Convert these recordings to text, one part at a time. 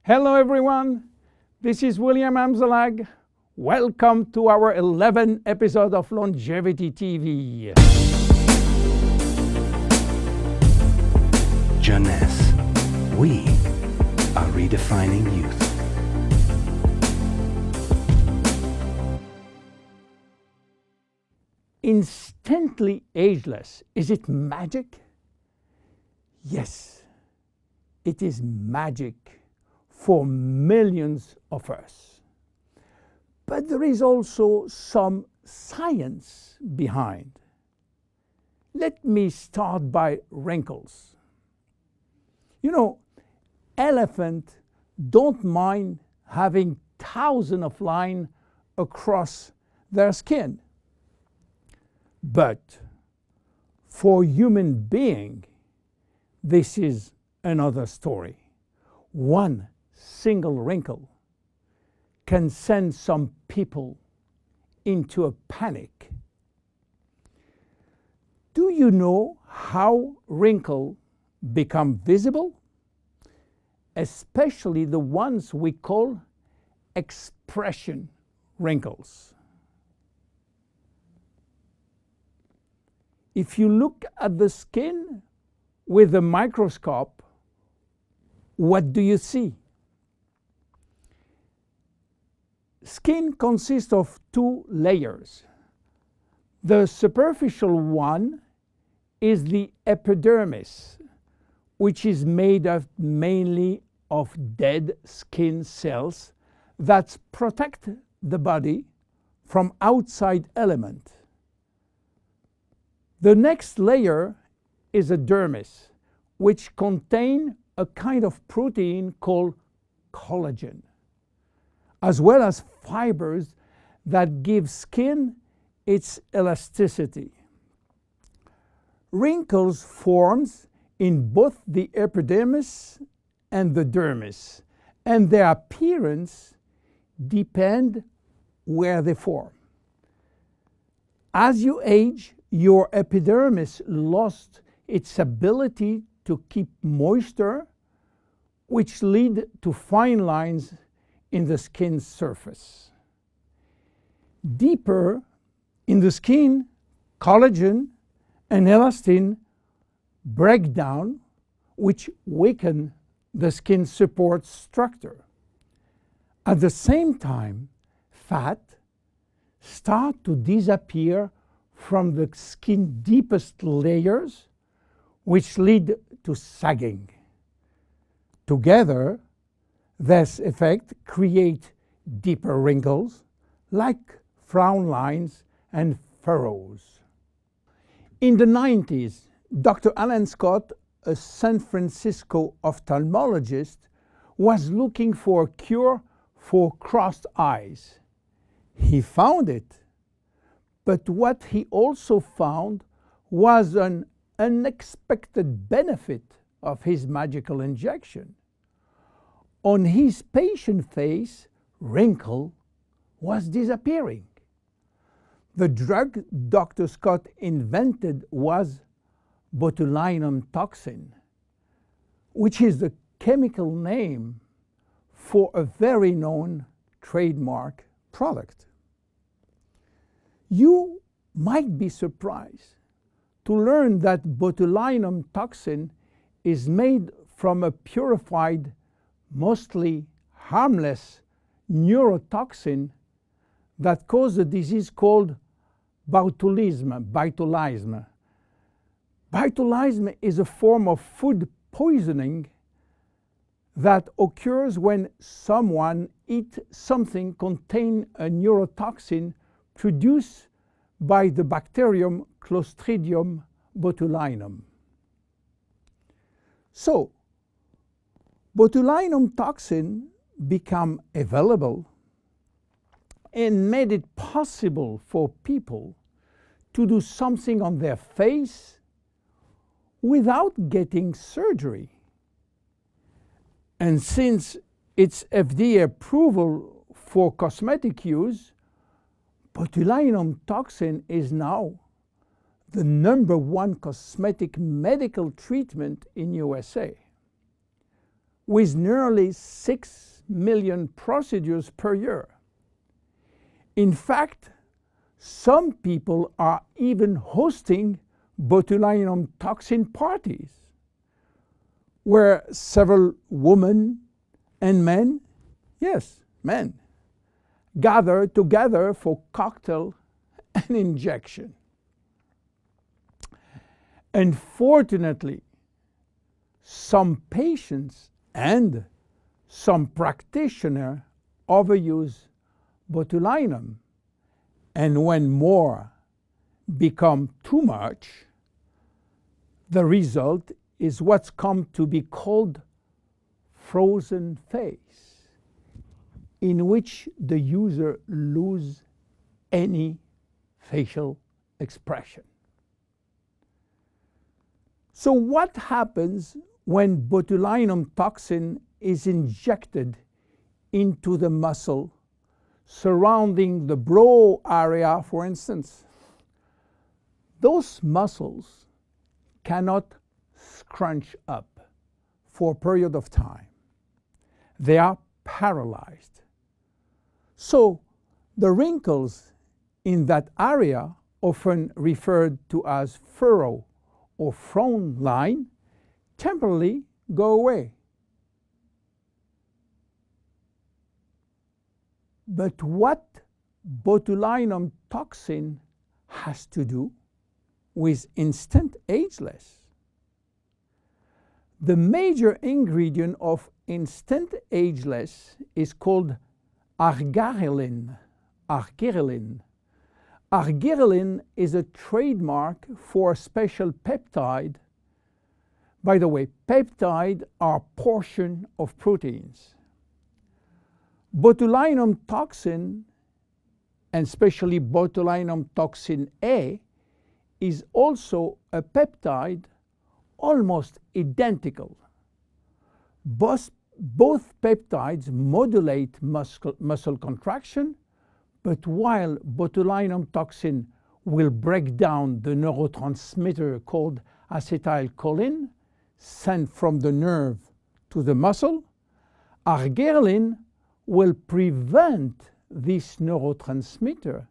Hello everyone, this is William Amzallag. Welcome to our 11th episode of Longevity TV. Jeunesse, we are redefining youth. Instantly ageless, is it magic? Yes, it is magic for millions of us. But there is also some science behind. Let me start by wrinkles. You know, elephants don't mind having thousands of lines across their skin. But for human being, this is another story. One single wrinkle can send some people into a panic. Do you know how wrinkles become visible? Especially the ones we call expression wrinkles. If you look at the skin with a microscope, what do you see? Skin consists of two layers. The superficial one is the epidermis, which is made up mainly of dead skin cells that protect the body from outside elements. The next layer is a dermis, which contains a kind of protein called collagen, as well as fibers that give skin its elasticity. Wrinkles form in both the epidermis and the dermis, and their appearance depends where they form. As you age, your epidermis lost its ability to keep moisture, which lead to fine lines in the skin's surface. Deeper in the skin, collagen and elastin break down, which weaken the skin support structure. At the same time, fat start to disappear from the skin's deepest layers, which lead to sagging. Together, this effect creates deeper wrinkles, like frown lines and furrows. In the 90s, Dr. Alan Scott, a San Francisco ophthalmologist, was looking for a cure for crossed eyes. He found it. But what he also found was an unexpected benefit of his magical injection. On his patient face, wrinkle was disappearing. The drug Dr. Scott invented was botulinum toxin, which is the chemical name for a very known trademark product. You might be surprised to learn that botulinum toxin is made from a purified, mostly harmless neurotoxin that causes a disease called botulism. Botulism is a form of food poisoning that occurs when someone eats something containing a neurotoxin produced by the bacterium Clostridium botulinum. So, botulinum toxin became available and made it possible for people to do something on their face without getting surgery. And since its FDA approval for cosmetic use, botulinum toxin is now the #1 cosmetic medical treatment in USA. with nearly 6 million procedures per year. In fact, some people are even hosting botulinum toxin parties, where several women and men, yes, men, gather together for cocktail and injection. Unfortunately, some patients and some practitioners overuse botulinum, and when more become too much, the result is what's come to be called frozen face, in which the user loses any facial expression. So what happens when botulinum toxin is injected into the muscle surrounding the brow area, for instance? Those muscles cannot scrunch up for a period of time. They are paralyzed. So the wrinkles in that area, often referred to as furrow or frown line, temporarily go away. But what botulinum toxin has to do with instant ageless? The major ingredient of instant ageless is called argyreline. Argyreline. Argyreline is a trademark for a special peptide. By the way, peptides are portions of proteins. Botulinum toxin, and especially botulinum toxin A, is also a peptide almost identical. Both peptides modulate muscle contraction, but while botulinum toxin will break down the neurotransmitter called acetylcholine sent from the nerve to the muscle, argyreline will prevent this neurotransmitter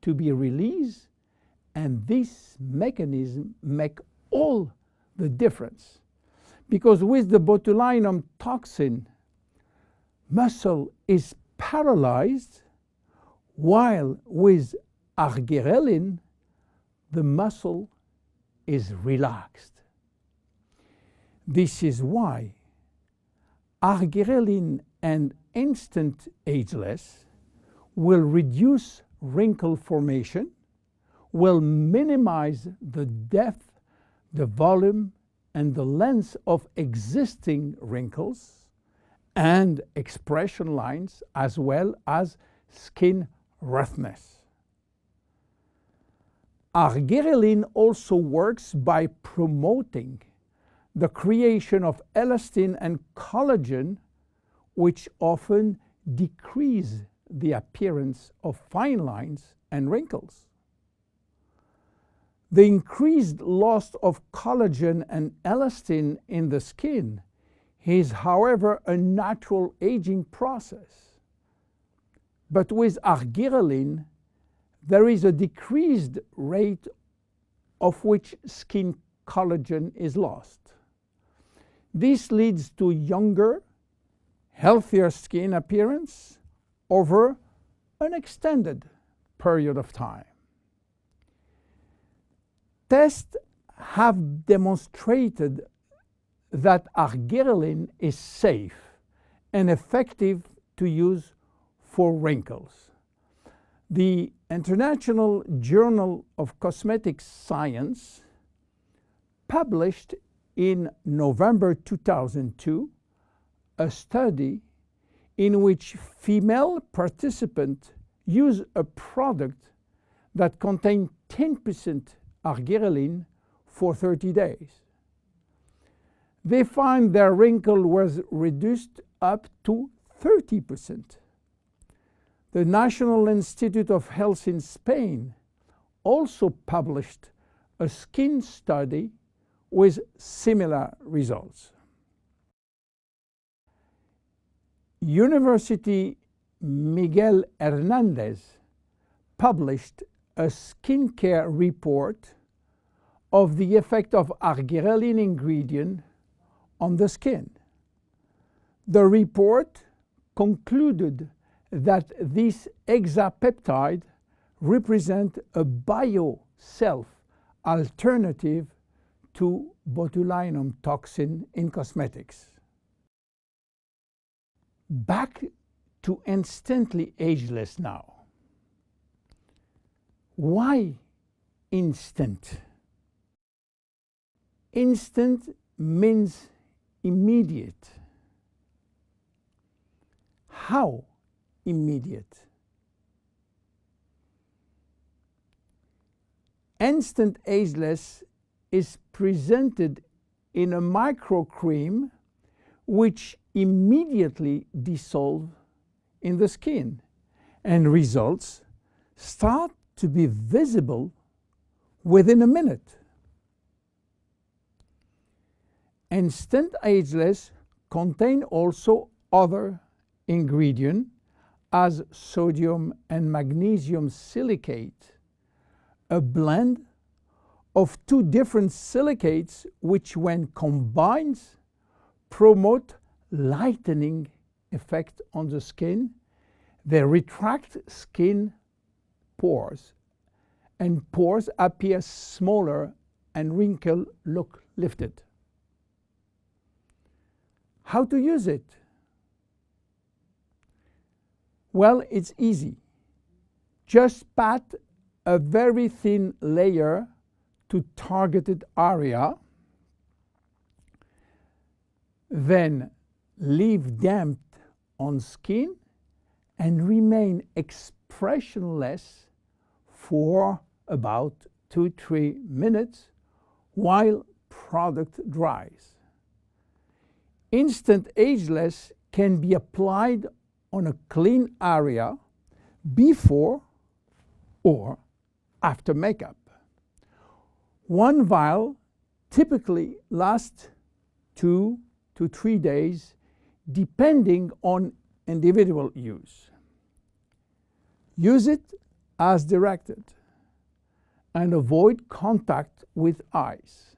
to be released, and this mechanism makes all the difference. Because with the botulinum toxin, muscle is paralyzed, while with argyreline, the muscle is relaxed. This is why argyreline and instant ageless will reduce wrinkle formation, will minimize the depth, the volume, and the length of existing wrinkles and expression lines, as well as skin roughness. Argyreline also works by promoting the creation of elastin and collagen, which often decrease the appearance of fine lines and wrinkles. The increased loss of collagen and elastin in the skin is, however, a natural aging process. But with argyreline, there is a decreased rate of which skin collagen is lost. This leads to younger, healthier skin appearance over an extended period of time. Tests have demonstrated that argyreline is safe and effective to use for wrinkles. The International Journal of Cosmetic Science published in November 2002 a study in which female participants used a product that contained 10% argyreline for 30 days. They find their wrinkle was reduced up to 30%. The National Institute of Health in Spain also published a skin study with similar results. University Miguel Hernandez published a skincare report of the effect of argyreline ingredient on the skin. The report concluded that this hexapeptide represents a bio-self alternative to botulinum toxin in cosmetics. Back to instantly ageless now. Why instant? Instant means immediate. How immediate? Instant Ageless is presented in a microcream which immediately dissolve in the skin, and results start to be visible within a minute. Instant Ageless contain also other ingredients as sodium and magnesium silicate, a blend of two different silicates which when combined promote lightening effect on the skin. They retract skin pores, and pores appear smaller and wrinkles look lifted. How to use it? Well, it's easy. Just pat a very thin layer to targeted area, then leave damp on skin and remain expressionless for about 2-3 minutes while product dries. Instant Ageless can be applied on a clean area before or after makeup. One vial typically lasts 2 to 3 days depending on individual use. Use it as directed and avoid contact with eyes.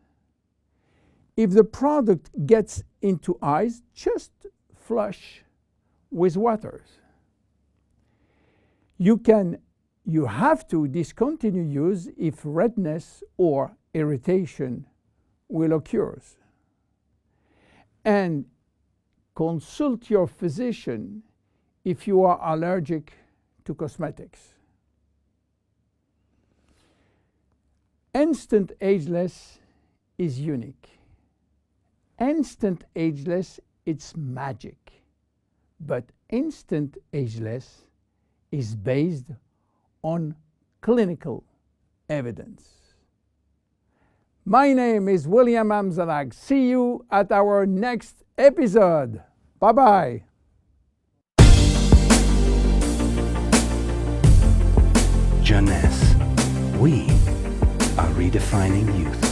If the product gets into eyes, just flush with water. You have to discontinue use if redness or irritation will occur. And consult your physician if you are allergic to cosmetics. Instant Ageless is unique. Instant Ageless, it's magic. But Instant Ageless is based on clinical evidence. My name is William Amzallag. See you at our next episode. Bye-bye. Jeunesse. We are redefining youth.